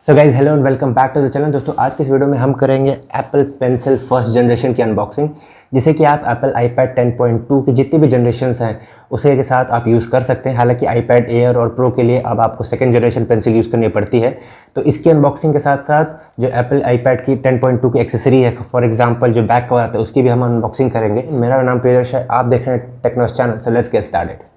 So guys hello and welcome back to the channel. दोस्तों आज के इस वीडियो में हम करेंगे एप्पल पेंसिल फर्स्ट जनरेशन की अनबॉक्सिंग, जिसे कि आप एप्पल iPad 10.2 की जितनी भी जनरेशन्स हैं उसे के साथ आप यूज़ कर सकते हैं। हालांकि iPad Air और Pro के लिए अब आपको सेकंड जनरेशन पेंसिल यूज़ करनी पड़ती है। तो इसकी अनबॉक्सिंग के साथ साथ जो एप्पल iPad की 10.2 की एक्सेसरी है, फॉर एग्जाम्पल जो बैक कवर आता है, उसकी भी हम अनबॉक्सिंग करेंगे। मेरा नाम प्रियदर्श है, आप देख रहे हैं Technos channel. So let's get started.